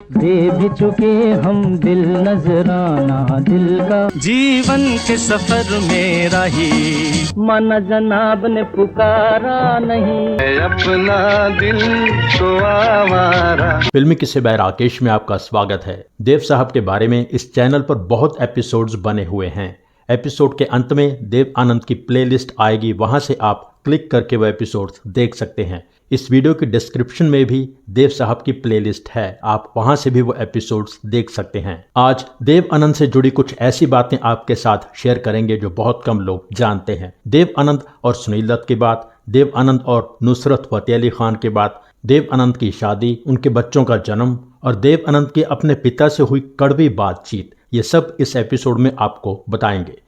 दे भी चुके हम दिल नजराना दिल का जीवन के सफर में राही माना जनाब ने पुकारा नहीं अपना दिल तो आवारा। फिल्मी किस्से बाय राकेश में आपका स्वागत है। देव साहब के बारे में इस चैनल पर बहुत एपिसोड्स बने हुए हैं। एपिसोड के अंत में देव आनंद की प्लेलिस्ट आएगी, वहां से आप क्लिक करके वो एपिसोड्स देख सकते हैं। इस वीडियो की डिस्क्रिप्शन में भी देव साहब की प्लेलिस्ट है, आप वहां से भी वो एपिसोड्स देख सकते हैं। आज देव आनंद से जुड़ी कुछ ऐसी बातें आपके साथ शेयर करेंगे जो बहुत कम लोग जानते हैं। देव आनंद और सुनील दत्त की बात, देव आनंद और नुसरत फतेह अली खान की बात, देव आनंद की शादी, उनके बच्चों का जन्म और देव आनंद की अपने पिता से हुई कड़वी बातचीत, ये सब इस एपिसोड में आपको बताएंगे।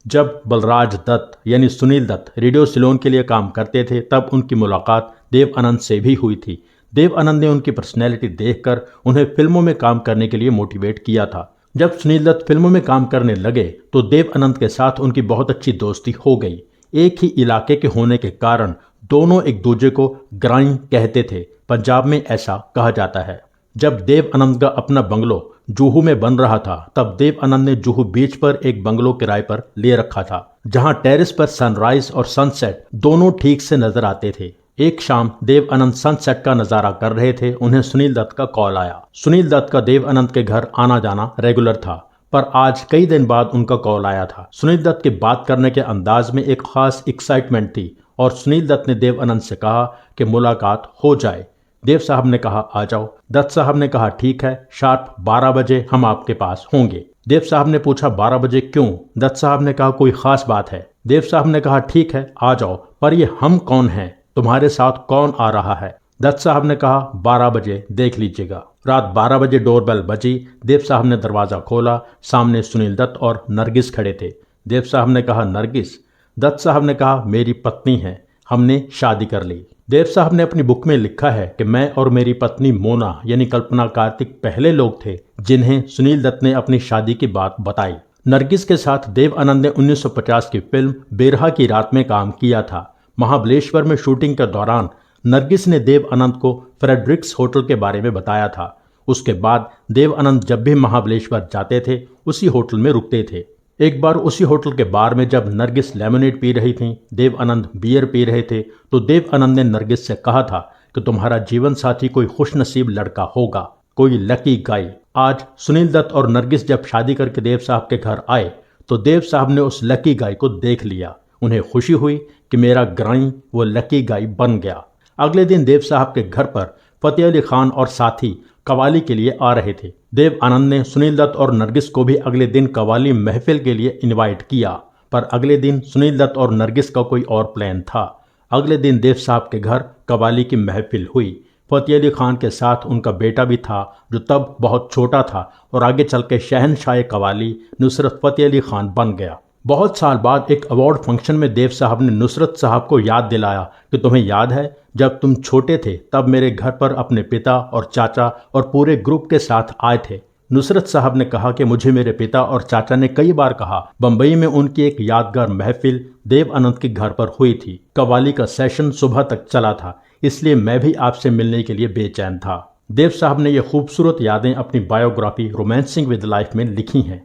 जब बलराज दत्त यानी सुनील दत्त रेडियो सिलोन के लिए काम करते थे, तब उनकी मुलाकात देव आनंद से भी हुई थी। देव आनंद ने उनकी पर्सनैलिटी देखकर उन्हें फिल्मों में काम करने के लिए मोटिवेट किया था। जब सुनील दत्त फिल्मों में काम करने लगे तो देव आनंद के साथ उनकी बहुत अच्छी दोस्ती हो गई। एक ही इलाके के होने के कारण दोनों एक दूसरे को ग्राई कहते थे, पंजाब में ऐसा कहा जाता है। जब देव आनंद का अपना बंगलो जुहू में बन रहा था, तब देव आनंद ने जुहू बीच पर एक बंगलो किराए पर ले रखा था, जहां टेरेस पर सनराइज और सनसेट दोनों ठीक से नजर आते थे। एक शाम देव आनंद सनसेट का नजारा कर रहे थे, उन्हें सुनील दत्त का कॉल आया। सुनील दत्त का देव आनंद के घर आना जाना रेगुलर था, पर आज कई दिन बाद उनका कॉल आया था। सुनील दत्त के बात करने के अंदाज में एक खास एक्साइटमेंट थी और सुनील दत्त ने देव आनंद से कहा कि मुलाकात हो जाए। देव साहब ने कहा आ जाओ। दत्त साहब ने कहा ठीक है, शार्प 12 बजे हम आपके पास होंगे। देव साहब ने पूछा 12 बजे क्यों? दत्त साहब ने कहा कोई खास बात है। देव साहब ने कहा ठीक है आ जाओ, पर ये हम कौन हैं, तुम्हारे साथ कौन आ रहा है? दत्त साहब ने कहा 12 बजे देख लीजिएगा। रात 12 बजे डोरबेल बजी। देव साहब ने दरवाजा खोला, सामने सुनील दत्त और नरगिस खड़े थे। देव साहब ने कहा नरगिस? दत्त साहब ने कहा मेरी पत्नी है, हमने शादी कर ली। देव साहब ने अपनी बुक में लिखा है कि मैं और मेरी पत्नी मोना यानी कल्पना कार्तिक पहले लोग थे जिन्हें सुनील दत्त ने अपनी शादी की बात बताई। नरगिस के साथ देव आनंद ने 1950 की फिल्म बेरहा की रात में काम किया था। महाबलेश्वर में शूटिंग के दौरान नरगिस ने देव आनंद को फ्रेडरिक्स होटल के बारे में बताया था। उसके बाद देव आनंद जब भी महाबलेश्वर जाते थे उसी होटल में रुकते थे। एक बार उसी होटल के बार में जब नरगिस लेमनेड पी रही थी, देव आनंद बियर पी रहे थे, तो देव आनंद ने नरगिस से कहा था कि तुम्हारा जीवन साथी कोई खुशनसीब लड़का होगा, कोई लकी गाय। आज सुनील दत्त और नरगिस जब शादी करके देव साहब के घर आए तो देव साहब ने उस लकी गाय को देख लिया। उन्हें खुशी हुई कि मेरा ग्राई वो लकी गाय बन गया। अगले दिन देव साहब के घर पर फतेह अली खान और साथी कवाली के लिए आ रहे थे। देव आनंद ने सुनील दत्त और नरगिस को भी अगले दिन कवाली महफिल के लिए इनवाइट किया, पर अगले दिन सुनील दत्त और नरगिस का कोई और प्लान था। अगले दिन देव साहब के घर कवाली की महफिल हुई। फतेह अली खान के साथ उनका बेटा भी था जो तब बहुत छोटा था और आगे चल के शहनशाह कवाली नुसरत फतेह अली खान बन गया। बहुत साल बाद एक अवार्ड फंक्शन में देव साहब ने नुसरत साहब को याद दिलाया कि तुम्हें याद है जब तुम छोटे थे तब मेरे घर पर अपने पिता और चाचा और पूरे ग्रुप के साथ आए थे। नुसरत साहब ने कहा कि मुझे मेरे पिता और चाचा ने कई बार कहा। बंबई में उनकी एक यादगार महफिल देव आनंद के घर पर हुई थी। कव्वाली का सेशन सुबह तक चला था, इसलिए मैं भी आपसे मिलने के लिए बेचैन था। देव साहब ने ये खूबसूरत यादें अपनी बायोग्राफी रोमांसिंग विद लाइफ में लिखी हैं।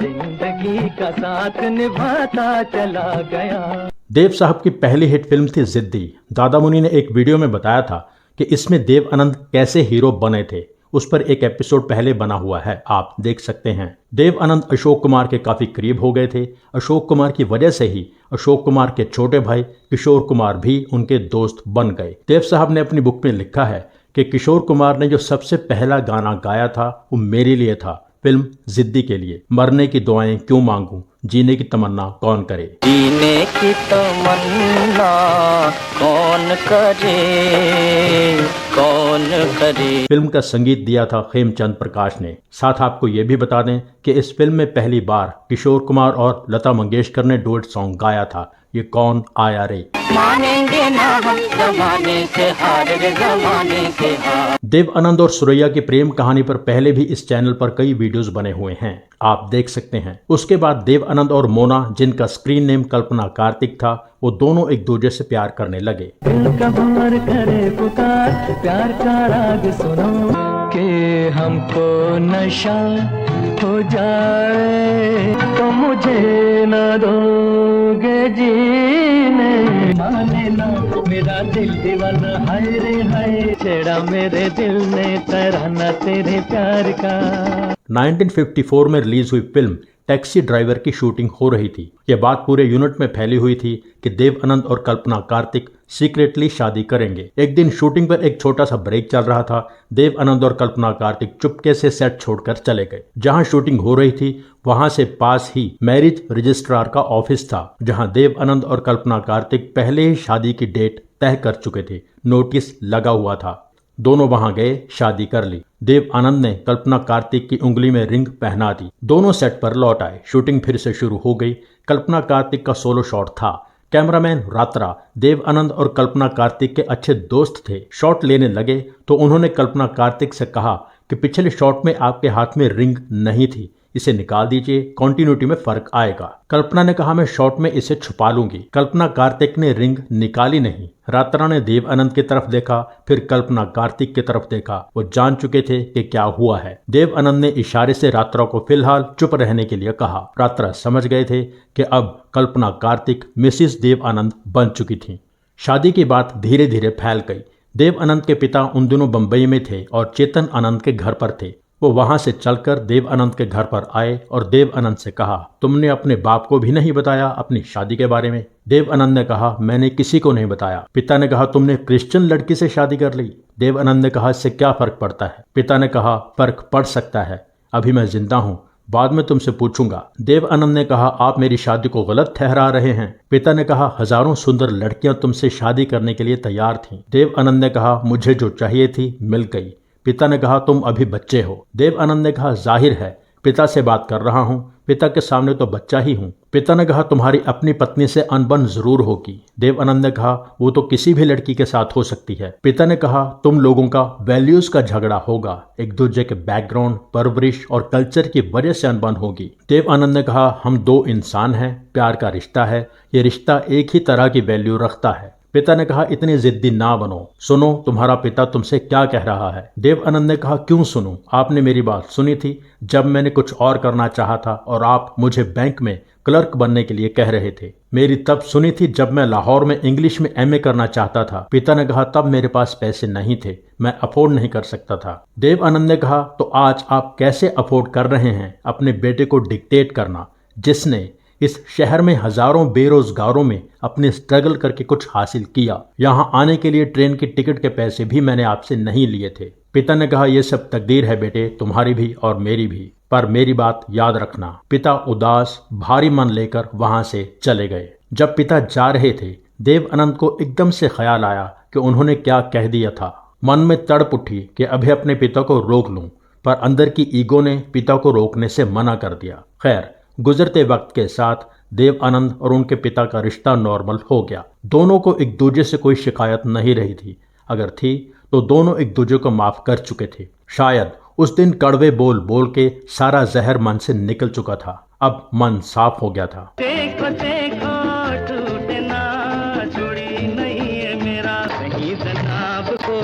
जिंदगी का साथ निभाता चला गया। देव साहब की पहली हिट फिल्म थी जिद्दी। दादा मुनि ने एक वीडियो में बताया था कि इसमें देव आनंद कैसे हीरो बने थे, उस पर एक एपिसोड पहले बना हुआ है, आप देख सकते हैं। देव आनंद अशोक कुमार के काफी करीब हो गए थे। अशोक कुमार की वजह से ही अशोक कुमार के छोटे भाई किशोर कुमार भी उनके दोस्त बन गए। देव साहब ने अपनी बुक में लिखा है कि किशोर कुमार ने जो सबसे पहला गाना गाया था वो मेरे लिए था, फिल्म जिद्दी के लिए। मरने की दुआएं क्यों मांगूं, जीने की तमन्ना कौन करे। जीने की तमन्ना कौन करे, कौन करे। फिल्म का संगीत दिया था खेमचंद प्रकाश ने। साथ आपको ये भी बता दें कि इस फिल्म में पहली बार किशोर कुमार और लता मंगेशकर ने डुएट सॉन्ग गाया था, ये कौन आया रे। मानेंगे ना हम जमाने से हार रे जमाने से हार। देव आनंद और सुरैया की प्रेम कहानी पर पहले भी इस चैनल पर कई वीडियोस बने हुए हैं, आप देख सकते हैं। उसके बाद देव आनंद और मोना, जिनका स्क्रीन नेम कल्पना कार्तिक था, वो दोनों एक दूसरे से प्यार करने लगे। दिल का भंवर करे पुकार, प्यार का राग सुनो कि हमको नशा हो जाए तो मुझे न दोगे जीने, माने ना मेरा दिल दीवाना, हाय रे हाय छेड़ा मेरे दिल ने तराना तेरे प्यार का। 1954 में रिलीज हुई फिल्म टैक्सी ड्राइवर की शूटिंग हो रही थी। यह बात पूरे यूनिट में फैली हुई थी कि देव आनंद और कल्पना कार्तिक सीक्रेटली शादी करेंगे। एक दिन शूटिंग पर एक छोटा सा ब्रेक चल रहा था। देव आनंद और कल्पना कार्तिक चुपके से सेट छोड़कर चले गए। जहां शूटिंग हो रही थी वहां से पास ही मैरिज रजिस्ट्रार का ऑफिस था, जहां देव आनंद और कल्पना कार्तिक पहले ही शादी की डेट तय कर चुके थे। नोटिस लगा हुआ था। दोनों वहां गए, शादी कर ली। देव आनंद ने कल्पना कार्तिक की उंगली में रिंग पहना दी। दोनों सेट पर लौट आए। शूटिंग फिर से शुरू हो गई। कल्पना कार्तिक का सोलो शॉट था। कैमरामैन रात्रा देव आनंद और कल्पना कार्तिक के अच्छे दोस्त थे। शॉट लेने लगे तो उन्होंने कल्पना कार्तिक से कहा कि पिछले शॉट में आपके हाथ में रिंग नहीं थी, इसे निकाल दीजिए, कॉन्टिन्यूटी में फर्क आएगा। कल्पना ने कहा मैं शॉट में इसे छुपा लूंगी। कल्पना कार्तिक ने रिंग निकाली नहीं। रात्रा ने देव आनंद की तरफ देखा, फिर कल्पना कार्तिक की तरफ देखा। वो जान चुके थे कि क्या हुआ है। देव आनंद ने इशारे से रात्रा को फिलहाल चुप रहने के लिए कहा। रात्रा समझ गए थे कि अब कल्पना कार्तिक मिसिस देव आनंद बन चुकी थी। शादी की बात धीरे धीरे फैल गई। देव आनंद के पिता उन दिनों बंबई में थे और चेतन आनंद के घर पर थे। वो वहां से चलकर देव आनंद के घर पर आए और देव आनंद से कहा तुमने अपने बाप को भी नहीं बताया अपनी शादी के बारे में। देव आनंद ने कहा मैंने किसी को नहीं बताया। पिता ने कहा तुमने क्रिश्चियन लड़की से शादी कर ली। देव आनंद ने कहा इससे क्या फर्क पड़ता है। पिता ने कहा फर्क पड़ सकता है, अभी मैं जिंदा हूँ, बाद में तुमसे पूछूंगा। देव आनंद ने कहा आप मेरी शादी को गलत ठहरा रहे हैं। पिता ने कहा हजारों सुंदर लड़कियां तुमसे शादी करने के लिए तैयार थीं। देव आनंद ने कहा मुझे जो चाहिए थी मिल गई। पिता ने कहा तुम अभी बच्चे हो। देव आनंद ने कहा जाहिर है, पिता से बात कर रहा हूँ, पिता के सामने तो बच्चा ही हूँ। पिता ने कहा तुम्हारी अपनी पत्नी से अनबन जरूर होगी। देव आनंद ने कहा वो तो किसी भी लड़की के साथ हो सकती है। पिता ने कहा तुम लोगों का वैल्यूज का झगड़ा होगा, एक दूसरे के बैकग्राउंड, परवरिश और कल्चर की वजह से अनबन होगी। देव आनंद ने कहा हम दो इंसान हैं, प्यार का रिश्ता है, ये रिश्ता एक ही तरह की वैल्यू रखता है। पिता ने कहा इतनी जिद्दी ना बनो, सुनो तुम्हारा पिता तुमसे क्या कह रहा है। देव आनंद ने कहा क्यों सुनूं, आपने मेरी बात सुनी थी जब मैंने कुछ और करना चाहा था और आप मुझे बैंक में क्लर्क बनने के लिए कह रहे थे। मेरी तब सुनी थी जब मैं लाहौर में इंग्लिश में एमए करना चाहता था। पिता ने कहा तब मेरे पास पैसे नहीं थे, मैं अफोर्ड नहीं कर सकता था। देव आनंद ने कहा तो आज आप कैसे अफोर्ड कर रहे हैं अपने बेटे को डिक्टेट करना, जिसने इस शहर में हजारों बेरोजगारों में अपने स्ट्रगल करके कुछ हासिल किया। यहाँ आने के लिए ट्रेन की टिकट के पैसे भी मैंने आपसे नहीं लिए थे। पिता ने कहा यह सब तकदीर है बेटे, तुम्हारी भी और मेरी भी, पर मेरी बात याद रखना। पिता उदास भारी मन लेकर वहां से चले गए। जब पिता जा रहे थे देव आनंद को एकदम से ख्याल आया कि उन्होंने क्या कह दिया था। मन में तड़प उठी कि अभी अपने पिता को रोक लूं, पर अंदर की ईगो ने पिता को रोकने से मना कर दिया। खैर गुजरते वक्त के साथ देव आनंद और उनके पिता का रिश्ता नॉर्मल हो गया। दोनों को एक दूसरे से कोई शिकायत नहीं रही थी, अगर थी तो दोनों एक दूसरे को माफ कर चुके थे। शायद उस दिन कड़वे बोल बोल के सारा जहर मन से निकल चुका था। अब मन साफ हो गया था। देखो देखो टूटे ना, छोड़ी नहीं है मेरा कहीं जनाब को,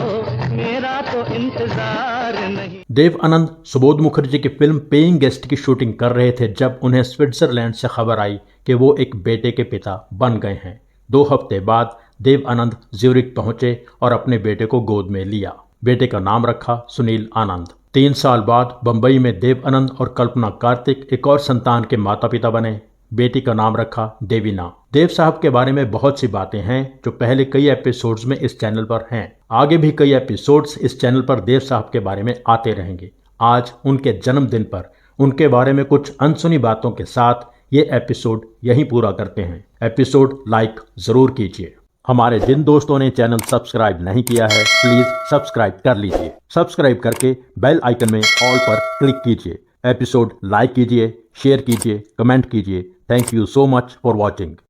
मेरा तो इंतजार नहीं। देव आनंद सुबोध मुखर्जी की फिल्म पेइंग गेस्ट की शूटिंग कर रहे थे जब उन्हें स्विट्जरलैंड से खबर आई कि वो एक बेटे के पिता बन गए हैं। 2 हफ्ते बाद देव आनंद ज्यूरिख पहुंचे और अपने बेटे को गोद में लिया। बेटे का नाम रखा सुनील आनंद। 3 साल बाद बंबई में देव आनंद और कल्पना कार्तिक एक और संतान के माता पिता बने। बेटी का नाम रखा देवीना। देव साहब के बारे में बहुत सी बातें हैं जो पहले कई एपिसोड्स में इस चैनल पर हैं। आगे भी कई एपिसोड्स इस चैनल पर देव साहब के बारे में आते रहेंगे। आज उनके जन्मदिन पर उनके बारे में कुछ अनसुनी बातों के साथ ये एपिसोड यहीं पूरा करते हैं। एपिसोड लाइक जरूर कीजिए। हमारे जिन दोस्तों ने चैनल सब्सक्राइब नहीं किया है प्लीज सब्सक्राइब कर लीजिए। सब्सक्राइब करके बेल आइकन में ऑल पर क्लिक कीजिए। एपिसोड लाइक कीजिए, शेयर कीजिए, कमेंट कीजिए। Thank you so much for watching.